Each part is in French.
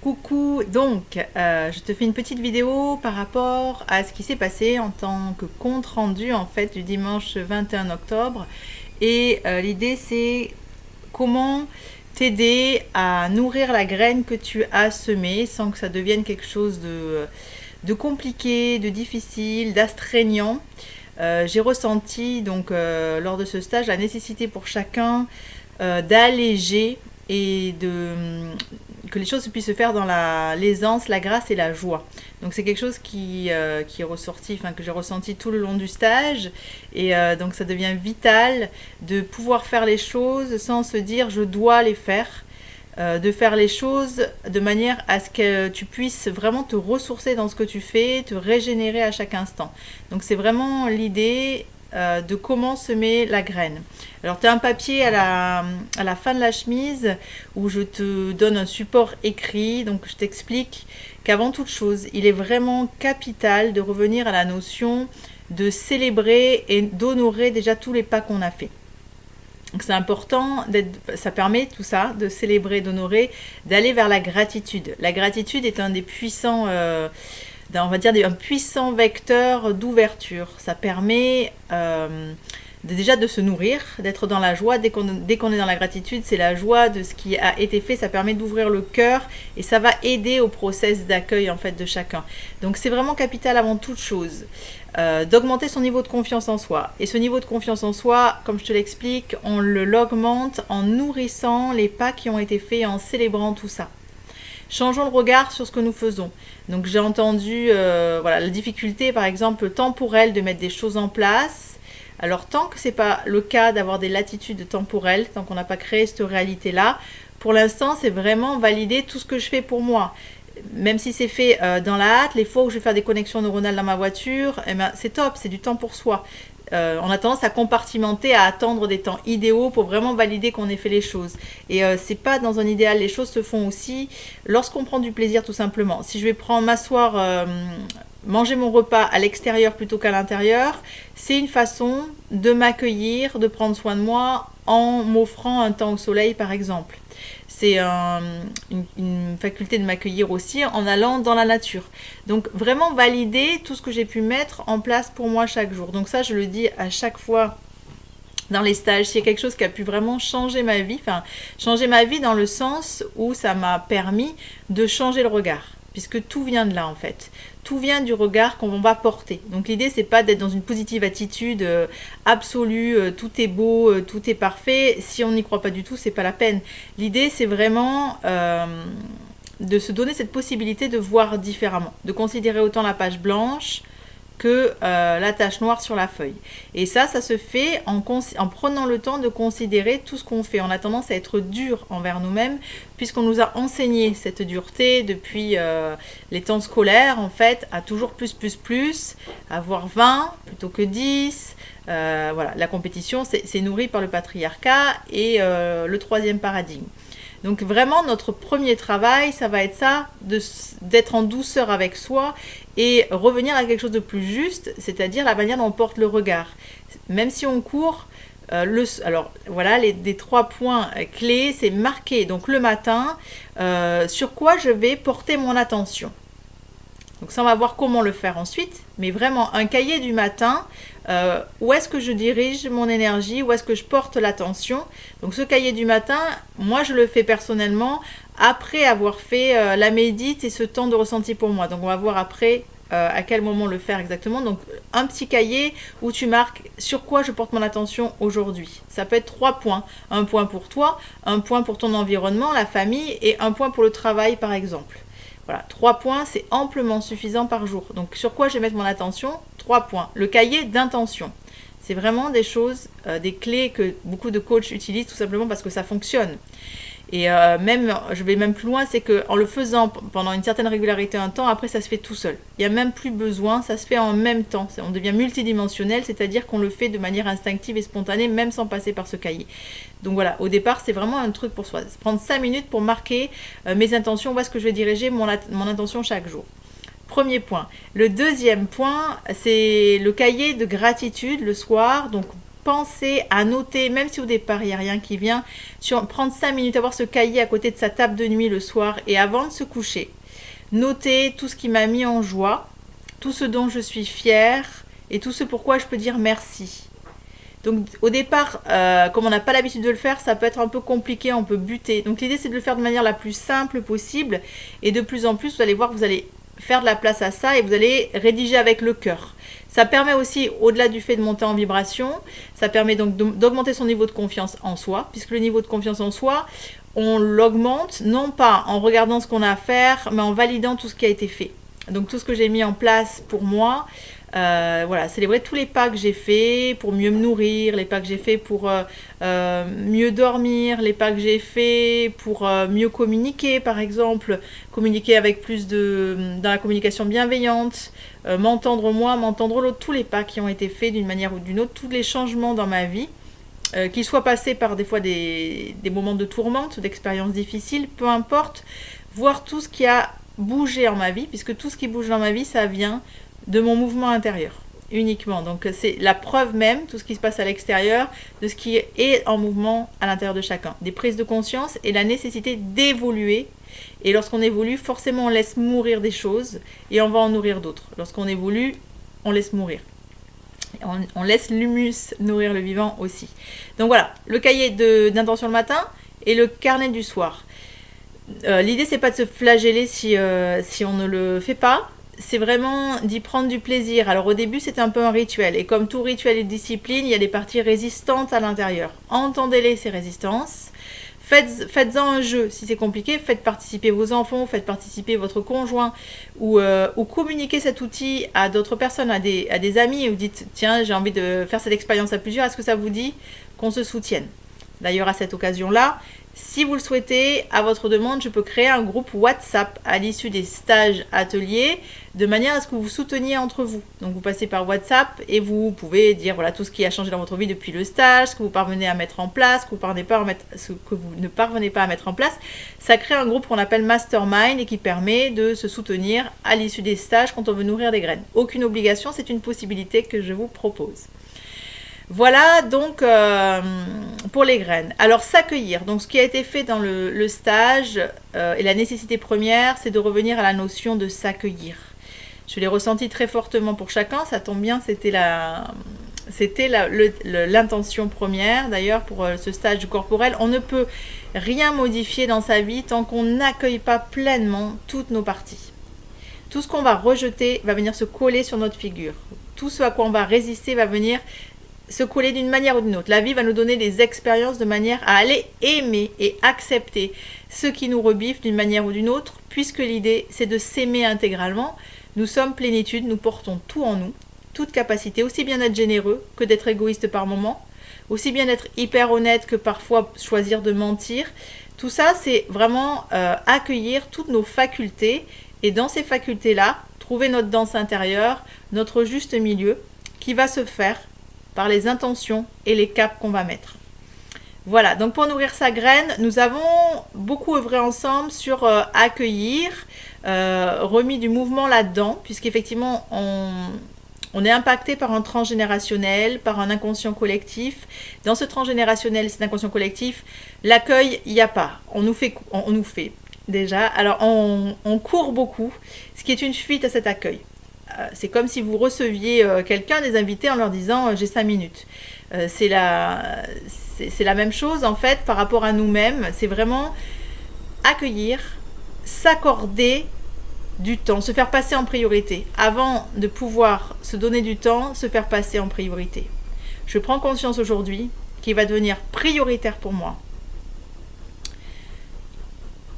Coucou, donc je te fais une petite vidéo par rapport à ce qui s'est passé en tant que compte rendu en fait du dimanche 21 octobre et l'idée c'est comment t'aider à nourrir la graine que tu as semée sans que ça devienne quelque chose de compliqué, de difficile, d'astreignant. J'ai ressenti donc lors de ce stage la nécessité pour chacun d'alléger et que les choses puissent se faire dans l'aisance, la grâce et la joie. Donc c'est quelque chose qui est ressorti, enfin que j'ai ressenti tout le long du stage. Et donc ça devient vital de pouvoir faire les choses sans se dire je dois les faire. De faire les choses de manière à ce que tu puisses vraiment te ressourcer dans ce que tu fais, te régénérer à chaque instant. Donc c'est vraiment l'idée de comment semer la graine. Alors tu as un papier à la fin de la chemise où je te donne un support écrit, donc je t'explique qu'avant toute chose, il est vraiment capital de revenir à la notion de célébrer et d'honorer déjà tous les pas qu'on a fait. Donc c'est important, ça permet tout ça, de célébrer, d'honorer, d'aller vers la gratitude. La gratitude est un des puissants, on va dire un puissant vecteur d'ouverture. Ça permet déjà de se nourrir, d'être dans la joie. Dès qu'on est dans la gratitude, c'est la joie de ce qui a été fait. Ça permet d'ouvrir le cœur et ça va aider au process d'accueil en fait de chacun. Donc c'est vraiment capital avant toute chose. D'augmenter son niveau de confiance en soi. Et ce niveau de confiance en soi, comme je te l'explique, on l'augmente en nourrissant les pas qui ont été faits et en célébrant tout ça. Changeons le regard sur ce que nous faisons. Donc j'ai entendu la difficulté par exemple temporelle de mettre des choses en place. Alors tant que ce n'est pas le cas d'avoir des latitudes temporelles, tant qu'on n'a pas créé cette réalité-là, pour l'instant c'est vraiment valider tout ce que je fais pour moi. Même si c'est fait dans la hâte, les fois où je vais faire des connexions neuronales dans ma voiture, eh ben, c'est top, c'est du temps pour soi. On a tendance à compartimenter, à attendre des temps idéaux pour vraiment valider qu'on ait fait les choses. Et c'est pas dans un idéal, les choses se font aussi lorsqu'on prend du plaisir tout simplement. Si je vais m'asseoir, manger mon repas à l'extérieur plutôt qu'à l'intérieur, c'est une façon de m'accueillir, de prendre soin de moi en m'offrant un temps au soleil par exemple. C'est une faculté de m'accueillir aussi en allant dans la nature. Donc vraiment valider tout ce que j'ai pu mettre en place pour moi chaque jour. Donc ça, je le dis à chaque fois dans les stages. S'il y a quelque chose qui a pu vraiment changer ma vie, changer ma vie dans le sens où ça m'a permis de changer le regard. Puisque tout vient de là en fait. Tout vient du regard qu'on va porter. Donc l'idée c'est pas d'être dans une positive attitude absolue, tout est beau, tout est parfait. Si on n'y croit pas du tout, c'est pas la peine. L'idée c'est vraiment de se donner cette possibilité de voir différemment, de considérer autant la page blanche que la tache noire sur la feuille. Et ça se fait en prenant le temps de considérer tout ce qu'on fait. On a tendance à être dur envers nous-mêmes, puisqu'on nous a enseigné cette dureté depuis les temps scolaires, en fait, à toujours plus, avoir 20 plutôt que 10. Voilà, la compétition, c'est nourri par le patriarcat et le troisième paradigme. Donc vraiment, notre premier travail, ça va être ça, d'être en douceur avec soi et revenir à quelque chose de plus juste, c'est-à-dire la manière dont on porte le regard. Même si on court, alors voilà, des 3 points clés, c'est marquer donc le matin sur quoi je vais porter mon attention. Donc ça, on va voir comment le faire ensuite, mais vraiment un cahier du matin, où est-ce que je dirige mon énergie, où est-ce que je porte l'attention. Donc ce cahier du matin, moi je le fais personnellement après avoir fait la médite et ce temps de ressenti pour moi. Donc on va voir après à quel moment le faire exactement. Donc un petit cahier où tu marques sur quoi je porte mon attention aujourd'hui. Ça peut être 3 points. Un point pour toi, un point pour ton environnement, la famille et un point pour le travail par exemple. Voilà, 3 points, c'est amplement suffisant par jour. Donc, sur quoi je vais mettre mon attention? 3 points. Le cahier d'intention. C'est vraiment des choses, des clés que beaucoup de coachs utilisent tout simplement parce que ça fonctionne. Et je vais même plus loin, c'est qu'en le faisant pendant une certaine régularité un temps, après ça se fait tout seul. Il n'y a même plus besoin, ça se fait en même temps. On devient multidimensionnel, c'est-à-dire qu'on le fait de manière instinctive et spontanée, même sans passer par ce cahier. Donc voilà, au départ, c'est vraiment un truc pour soi. Prendre 5 minutes pour marquer mes intentions, où est-ce que je vais diriger mon intention chaque jour. Premier point. Le deuxième point, c'est le cahier de gratitude le soir. Donc pensez à noter, même si au départ il n'y a rien qui vient, prendre 5 minutes, avoir ce cahier à côté de sa table de nuit le soir et avant de se coucher. Notez tout ce qui m'a mis en joie, tout ce dont je suis fière et tout ce pourquoi je peux dire merci. Donc au départ, comme on n'a pas l'habitude de le faire, ça peut être un peu compliqué, on peut buter. Donc l'idée c'est de le faire de manière la plus simple possible et de plus en plus vous allez voir que vous allez faire de la place à ça et vous allez rédiger avec le cœur. Ça permet aussi, au-delà du fait de monter en vibration, ça permet donc d'augmenter son niveau de confiance en soi, puisque le niveau de confiance en soi, on l'augmente non pas en regardant ce qu'on a à faire, mais en validant tout ce qui a été fait. Donc tout ce que j'ai mis en place pour moi, voilà, célébrer tous les pas que j'ai fait pour mieux me nourrir, les pas que j'ai fait pour mieux dormir, les pas que j'ai fait pour mieux communiquer, par exemple, communiquer avec plus dans la communication bienveillante, m'entendre moi, m'entendre l'autre, tous les pas qui ont été faits d'une manière ou d'une autre, tous les changements dans ma vie, qu'ils soient passés par des fois des moments de tourmente, d'expériences difficiles, peu importe, voir tout ce qui a bougé en ma vie, puisque tout ce qui bouge dans ma vie, ça vient de mon mouvement intérieur uniquement. Donc c'est la preuve même, tout ce qui se passe à l'extérieur, de ce qui est en mouvement à l'intérieur de chacun. Des prises de conscience et la nécessité d'évoluer. Et lorsqu'on évolue, forcément on laisse mourir des choses et on va en nourrir d'autres. Lorsqu'on évolue, on laisse mourir. On laisse l'humus nourrir le vivant aussi. Donc voilà, le cahier d'intention le matin et le carnet du soir. L'idée c'est pas de se flageller si on ne le fait pas. C'est vraiment d'y prendre du plaisir. Alors au début c'est un peu un rituel et comme tout rituel et discipline, il y a des parties résistantes à l'intérieur. Entendez-les ces résistances, faites-en un jeu. Si c'est compliqué, faites participer vos enfants, faites participer votre conjoint ou communiquez cet outil à d'autres personnes, à des amis, ou dites tiens j'ai envie de faire cette expérience à plusieurs, est-ce que ça vous dit qu'on se soutienne? D'ailleurs à cette occasion-là, si vous le souhaitez, à votre demande, je peux créer un groupe WhatsApp à l'issue des stages ateliers, de manière à ce que vous vous souteniez entre vous. Donc vous passez par WhatsApp et vous pouvez dire voilà tout ce qui a changé dans votre vie depuis le stage, ce que vous parvenez à mettre en place, ce que vous ne parvenez pas à mettre en place. Ça crée un groupe qu'on appelle Mastermind et qui permet de se soutenir à l'issue des stages quand on veut nourrir des graines. Aucune obligation, c'est une possibilité que je vous propose. Voilà donc pour les graines. Alors s'accueillir, donc ce qui a été fait dans le stage et la nécessité première, c'est de revenir à la notion de s'accueillir. Je l'ai ressenti très fortement pour chacun, ça tombe bien, c'était l'intention première d'ailleurs pour ce stage corporel. On ne peut rien modifier dans sa vie tant qu'on n'accueille pas pleinement toutes nos parties. Tout ce qu'on va rejeter va venir se coller sur notre figure. Tout ce à quoi on va résister va venir se coller d'une manière ou d'une autre. La vie va nous donner des expériences de manière à aller aimer et accepter ce qui nous rebiffe d'une manière ou d'une autre, puisque l'idée c'est de s'aimer intégralement. Nous sommes plénitude, nous portons tout en nous, toute capacité, aussi bien d'être généreux que d'être égoïste par moment, aussi bien d'être hyper honnête que parfois choisir de mentir. Tout ça c'est vraiment accueillir toutes nos facultés et dans ces facultés-là, trouver notre danse intérieure, notre juste milieu qui va se faire par les intentions et les caps qu'on va mettre. Voilà, donc pour nourrir sa graine, nous avons beaucoup œuvré ensemble sur accueillir, remis du mouvement là-dedans, puisqu'effectivement on est impacté par un transgénérationnel, par un inconscient collectif. Dans ce transgénérationnel, cet inconscient collectif, l'accueil, il n'y a pas. On nous fait déjà, alors on court beaucoup, ce qui est une fuite à cet accueil. C'est comme si vous receviez quelqu'un, des invités, en leur disant j'ai 5 minutes. C'est la même chose en fait par rapport à nous-mêmes. C'est vraiment accueillir, s'accorder du temps, se faire passer en priorité. Avant de pouvoir se donner du temps, se faire passer en priorité. Je prends conscience aujourd'hui qu'il va devenir prioritaire pour moi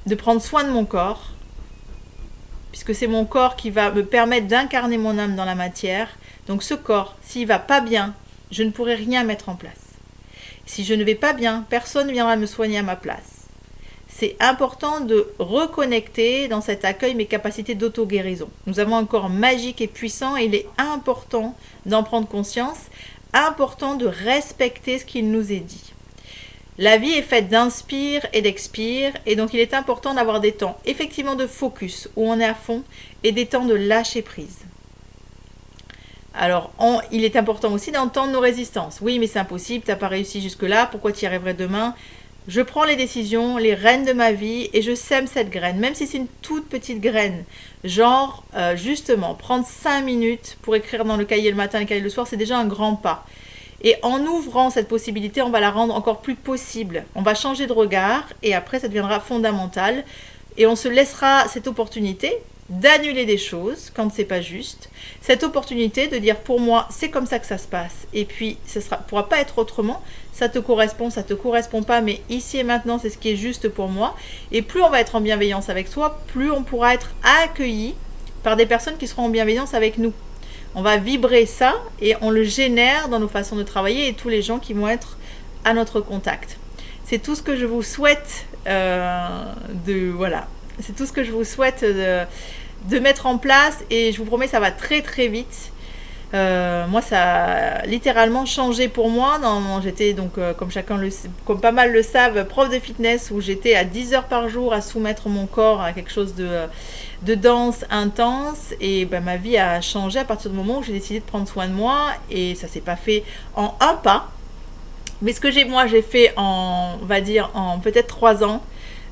de prendre soin de mon corps, puisque c'est mon corps qui va me permettre d'incarner mon âme dans la matière. Donc ce corps, s'il ne va pas bien, je ne pourrai rien mettre en place. Si je ne vais pas bien, personne ne viendra me soigner à ma place. C'est important de reconnecter dans cet accueil mes capacités d'auto-guérison. Nous avons un corps magique et puissant et il est important d'en prendre conscience, important de respecter ce qu'il nous est dit. La vie est faite d'inspire et d'expire et donc il est important d'avoir des temps effectivement de focus où on est à fond et des temps de lâcher prise. Alors, il est important aussi d'entendre nos résistances. Oui, mais c'est impossible, t'as pas réussi jusque-là, pourquoi tu y arriverais demain? Je prends les décisions, les rênes de ma vie et je sème cette graine, même si c'est une toute petite graine. Genre, justement, prendre 5 minutes pour écrire dans le cahier le matin et le cahier le soir, c'est déjà un grand pas. Et en ouvrant cette possibilité, on va la rendre encore plus possible. On va changer de regard et après, ça deviendra fondamental. Et on se laissera cette opportunité d'annuler des choses quand c'est pas juste. Cette opportunité de dire pour moi, c'est comme ça que ça se passe. Et puis, ça ne pourra pas être autrement. Ça te correspond, ça te correspond pas, mais ici et maintenant, c'est ce qui est juste pour moi. Et plus on va être en bienveillance avec soi, plus on pourra être accueilli par des personnes qui seront en bienveillance avec nous. On va vibrer ça et on le génère dans nos façons de travailler et tous les gens qui vont être à notre contact. C'est tout ce que je vous souhaite voilà. C'est tout ce que je vous souhaite de mettre en place et je vous promets ça va très très vite. Moi ça a littéralement changé pour moi. J'étais donc comme pas mal le savent, prof de fitness où j'étais à 10 heures par jour à soumettre mon corps à quelque chose de dense, intense et ma vie a changé à partir du moment où j'ai décidé de prendre soin de moi et ça s'est pas fait en un pas. Mais ce que j'ai fait on va dire en peut-être 3 ans.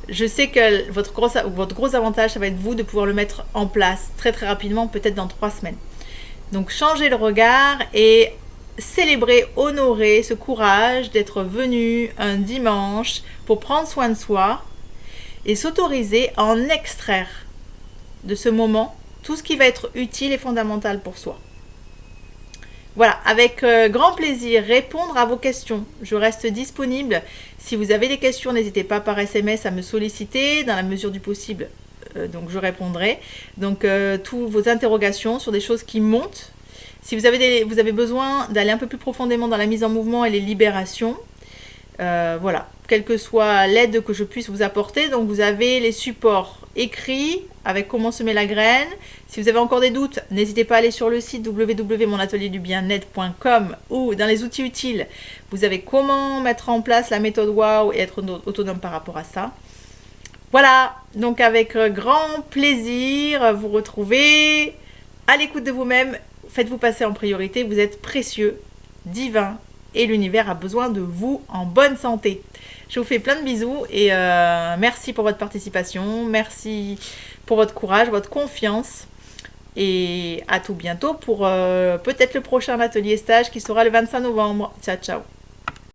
Je sais que votre gros avantage, ça va être vous de pouvoir le mettre en place très très rapidement, peut-être dans 3 semaines. Donc changez le regard et célébrer, honorer ce courage d'être venu un dimanche pour prendre soin de soi et s'autoriser à en extraire de ce moment tout ce qui va être utile et fondamental pour soi. Voilà, avec grand plaisir, répondre à vos questions. Je reste disponible. Si vous avez des questions, n'hésitez pas par SMS à me solliciter dans la mesure du possible. Donc je répondrai. Donc toutes vos interrogations sur des choses qui montent. Si vous avez besoin d'aller un peu plus profondément dans la mise en mouvement et les libérations, voilà, quelle que soit l'aide que je puisse vous apporter. Donc vous avez les supports écrits avec comment semer la graine. Si vous avez encore des doutes, n'hésitez pas à aller sur le site www.monatelierdubiennet.com ou dans les outils utiles, vous avez comment mettre en place la méthode WOW et être autonome par rapport à ça. Voilà, donc avec grand plaisir, vous retrouvez à l'écoute de vous-même. Faites-vous passer en priorité, vous êtes précieux, divin et l'univers a besoin de vous en bonne santé. Je vous fais plein de bisous et merci pour votre participation, merci pour votre courage, votre confiance et à tout bientôt pour peut-être le prochain atelier stage qui sera le 25 novembre. Ciao, ciao.